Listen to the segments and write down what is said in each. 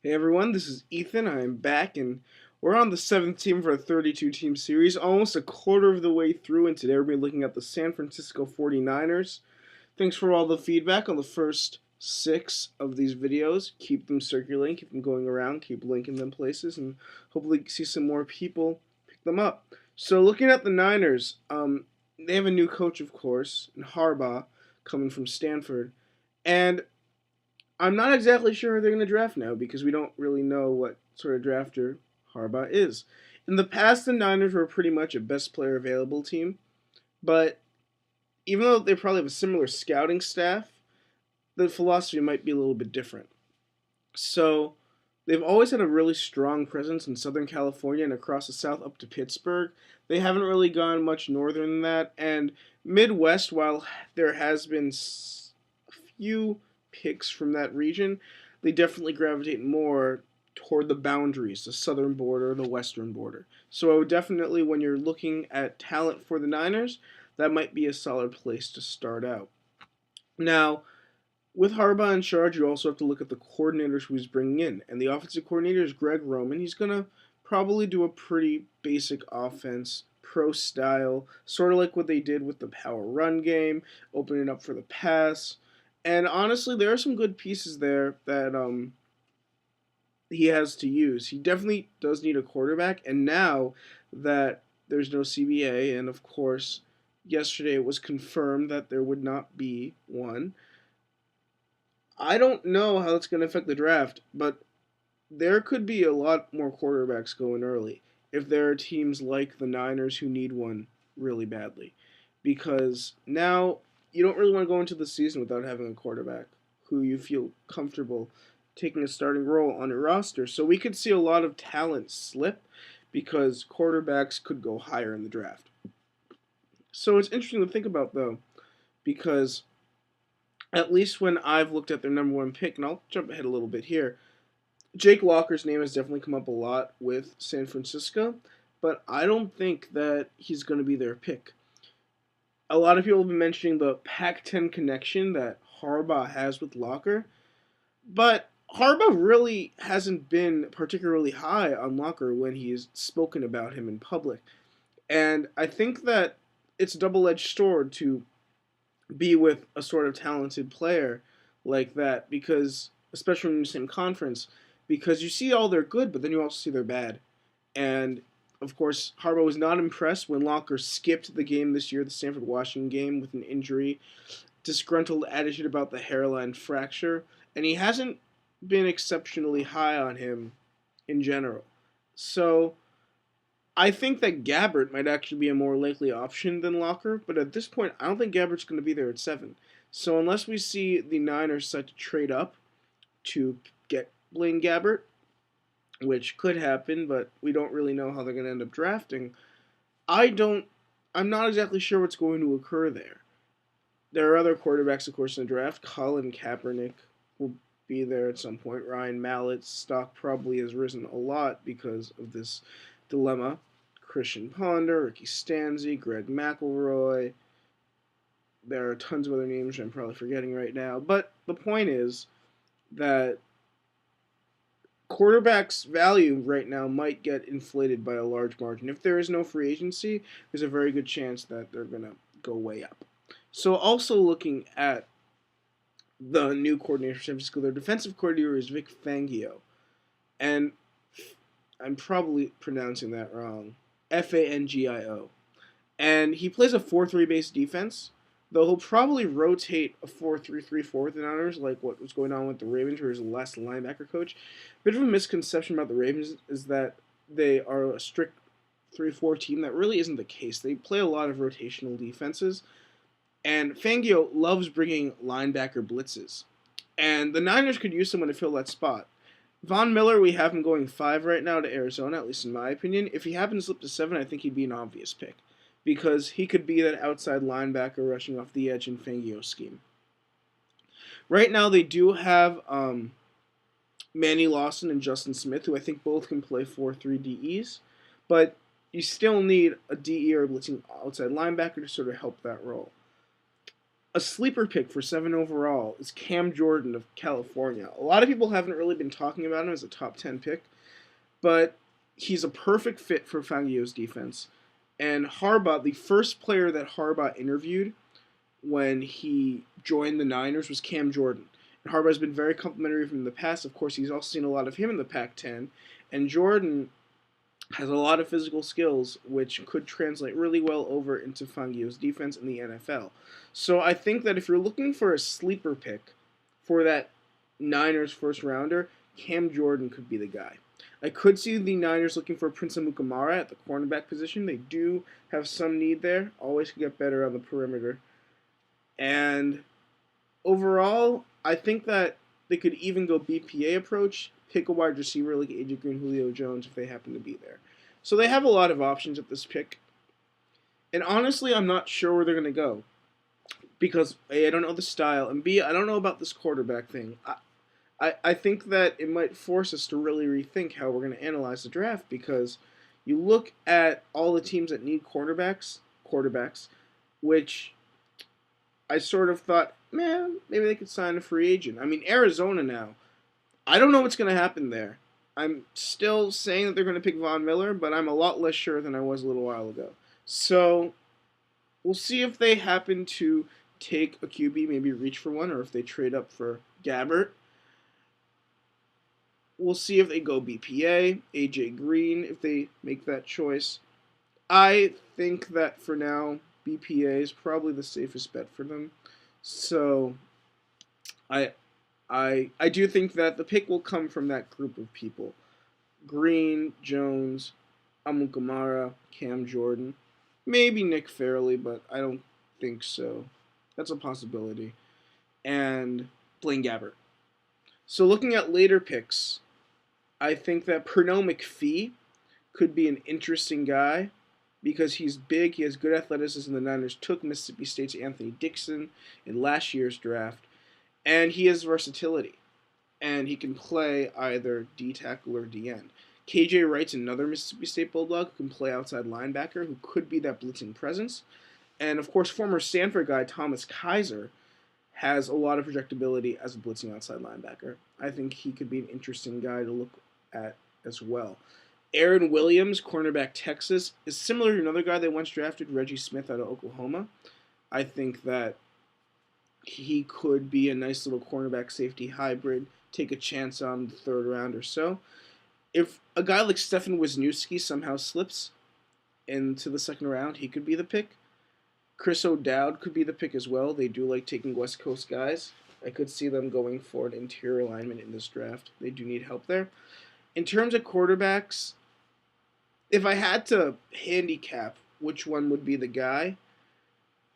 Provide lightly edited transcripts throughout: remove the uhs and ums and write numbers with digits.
Hey everyone, this is Ethan. I'm back and we're on the 7th team for a 32 team series, almost a quarter of the way through, and today we're going to be looking at the San Francisco 49ers. Thanks for all the feedback on the first 6 of these videos. Keep them circulating, keep them going around, keep linking them places, and hopefully see some more people pick them up. So looking at the Niners, they have a new coach, of course, in Harbaugh, coming from Stanford. And I'm not exactly sure who they're going to draft now because we don't really know what sort of drafter Harbaugh is. In the past, the Niners were pretty much a best player available team, but even though they probably have a similar scouting staff, the philosophy might be a little bit different. So they've always had a really strong presence in Southern California and across the South up to Pittsburgh. They haven't really gone much northern than that, and Midwest, while there has been a few picks from that region, they definitely gravitate more toward the boundaries, the southern border, the western border. So definitely when you're looking at talent for the Niners, that might be a solid place to start out. Now, with Harbaugh in charge, you also have to look at the coordinators who he's bringing in. And the offensive coordinator is Greg Roman. He's going to probably do a pretty basic offense, pro style, sort of like what they did with the power run game, opening it up for the pass. And honestly, there are some good pieces there that he has to use. He definitely does need a quarterback. And now that there's no CBA, and of course, yesterday it was confirmed that there would not be one. I don't know how that's going to affect the draft, but there could be a lot more quarterbacks going early if there are teams like the Niners who need one really badly. Because now you don't really want to go into the season without having a quarterback who you feel comfortable taking a starting role on your roster. So we could see a lot of talent slip because quarterbacks could go higher in the draft. So it's interesting to think about, though, because at least when I've looked at their number one pick, and I'll jump ahead a little bit here, Jake Locker's name has definitely come up a lot with San Francisco, but I don't think that he's going to be their pick. A lot of people have been mentioning the Pac-10 connection that Harbaugh has with Locker, but Harbaugh really hasn't been particularly high on Locker when he's spoken about him in public. And I think that it's a double-edged sword to be with a sort of talented player like that because, especially in the same conference, because you see all their good, but then you also see their bad. And of course, Harbaugh was not impressed when Locker skipped the game this year, the Stanford Washington game, with an injury, disgruntled attitude about the hairline fracture, and he hasn't been exceptionally high on him in general. So I think that Gabbert might actually be a more likely option than Locker, but at this point, I don't think Gabbert's going to be there at 7. So unless we see the Niners set to trade up to get Blaine Gabbert, which could happen, but we don't really know how they're going to end up drafting, I'm not exactly sure what's going to occur there. There are other quarterbacks, of course, in the draft. Colin Kaepernick will be there at some point. Ryan Mallett's stock probably has risen a lot because of this dilemma. Christian Ponder, Ricky Stanzi, Greg McElroy. There are tons of other names I'm probably forgetting right now. But the point is that quarterbacks' value right now might get inflated by a large margin. If there is no free agency, there's a very good chance that they're going to go way up. So also looking at the new coordinator for San Francisco, their defensive coordinator is Vic Fangio. And I'm probably pronouncing that wrong. Fangio. And he plays a 4-3 based defense, though he'll probably rotate a 4-3-3 for the Niners, like what was going on with the Ravens, who is the last linebacker coach. A bit of a misconception about the Ravens is that they are a strict 3-4 team. That really isn't the case. They play a lot of rotational defenses, and Fangio loves bringing linebacker blitzes. And the Niners could use someone to fill that spot. Von Miller, we have him going 5 right now to Arizona, at least in my opinion. If he happens to slip to 7, I think he'd be an obvious pick because he could be that outside linebacker rushing off the edge in Fangio's scheme. Right now, they do have Manny Lawson and Justin Smith, who I think both can play 4-3 DEs, but you still need a DE or a blitzing outside linebacker to sort of help that role. A sleeper pick for 7 overall is Cam Jordan of California. A lot of people haven't really been talking about him as a top 10 pick, but he's a perfect fit for Fangio's defense. And Harbaugh, the first player that Harbaugh interviewed when he joined the Niners was Cam Jordan. And Harbaugh's been very complimentary of him in the past. Of course, he's also seen a lot of him in the Pac-10. And Jordan has a lot of physical skills, which could translate really well over into Fangio's defense in the NFL. So I think that if you're looking for a sleeper pick for that Niners first rounder, Cam Jordan could be the guy. I could see the Niners looking for Prince Amukamara at the cornerback position. They do have some need there. Always could get better on the perimeter. And overall, I think that they could even go BPA approach, pick a wide receiver like AJ Green, Julio Jones if they happen to be there. So they have a lot of options at this pick. And honestly, I'm not sure where they're going to go. Because A, I don't know the style, and B, I don't know about this quarterback thing. I think that it might force us to really rethink how we're going to analyze the draft, because you look at all the teams that need quarterbacks, which I sort of thought, man, maybe they could sign a free agent. I mean, Arizona now, I don't know what's going to happen there. I'm still saying that they're going to pick Von Miller, but I'm a lot less sure than I was a little while ago. So we'll see if they happen to take a QB, maybe reach for one, or if they trade up for Gabbert. We'll see if they go BPA, AJ Green, if they make that choice. I think that for now, BPA is probably the safest bet for them. So I do think that the pick will come from that group of people. Green, Jones, Amukamara, Cam Jordan, maybe Nick Fairley, but I don't think so. That's a possibility. And Blaine Gabbert. So looking at later picks, I think that Pernell McPhee could be an interesting guy because he's big, he has good athleticism. The Niners took Mississippi State's Anthony Dixon in last year's draft, and he has versatility, and he can play either D tackle or DN. KJ Wright's another Mississippi State Bulldog who can play outside linebacker, who could be that blitzing presence. And of course, former Stanford guy Thomas Kaiser has a lot of projectability as a blitzing outside linebacker. I think he could be an interesting guy to look at as well. Aaron Williams, cornerback Texas, is similar to another guy they once drafted, Reggie Smith out of Oklahoma. I think that he could be a nice little cornerback safety hybrid, take a chance on the third round or so. If a guy like Stefan Wisniewski somehow slips into the second round, he could be the pick. Chris O'Dowd could be the pick as well. They do like taking West Coast guys. I could see them going for an interior alignment in this draft. They do need help there. In terms of quarterbacks, if I had to handicap which one would be the guy,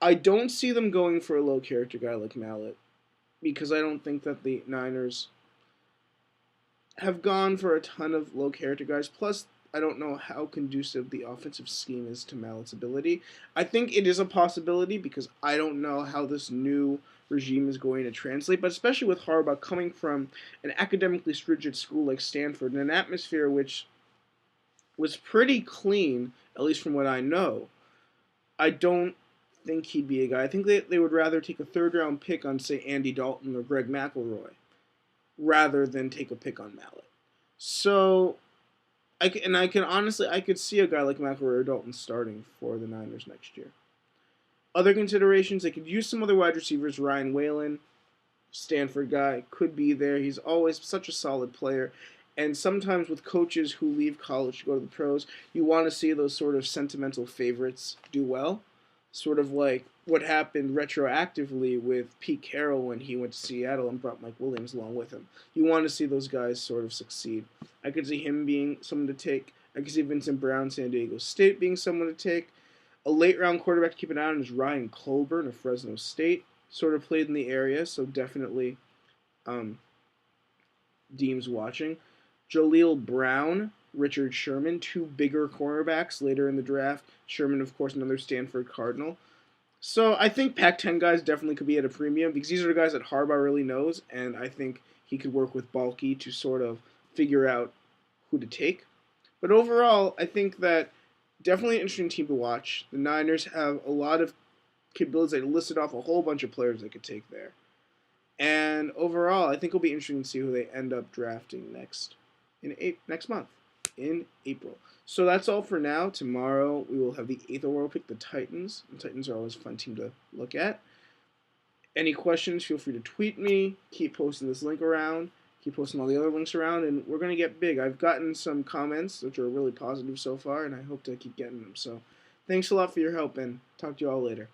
I don't see them going for a low character guy like Mallett, because I don't think that the Niners have gone for a ton of low character guys. Plus, I don't know how conducive the offensive scheme is to Mallett's ability. I think it is a possibility because I don't know how this new regime is going to translate, but especially with Harbaugh coming from an academically stringent school like Stanford, in an atmosphere which was pretty clean, at least from what I know, I don't think he'd be a guy. I think they would rather take a third-round pick on, say, Andy Dalton or Greg McElroy, rather than take a pick on Mallett. So I could see a guy like McElroy or Dalton starting for the Niners next year. Other considerations, they could use some other wide receivers. Ryan Whalen, Stanford guy, could be there. He's always such a solid player. And sometimes with coaches who leave college to go to the pros, you want to see those sort of sentimental favorites do well. Sort of like what happened retroactively with Pete Carroll when he went to Seattle and brought Mike Williams along with him. You want to see those guys sort of succeed. I could see him being someone to take. I could see Vincent Brown, San Diego State, being someone to take. A late-round quarterback to keep an eye on is Ryan Colburn of Fresno State. Sort of played in the area, so definitely Deems watching. Jaleel Brown, Richard Sherman, two bigger cornerbacks later in the draft. Sherman, of course, another Stanford Cardinal. So I think Pac-10 guys definitely could be at a premium because these are the guys that Harbaugh really knows, and I think he could work with Balky to sort of figure out who to take. But overall, I think that definitely an interesting team to watch. The Niners have a lot of capabilities. I listed off a whole bunch of players they could take there. And overall, I think it'll be interesting to see who they end up drafting next month in April. So that's all for now. Tomorrow we will have the 8th overall pick, the Titans. The Titans are always a fun team to look at. Any questions, feel free to tweet me. Keep posting this link around. Keep posting all the other links around, and we're going to get big. I've gotten some comments, which are really positive so far, and I hope to keep getting them. So thanks a lot for your help, and talk to you all later.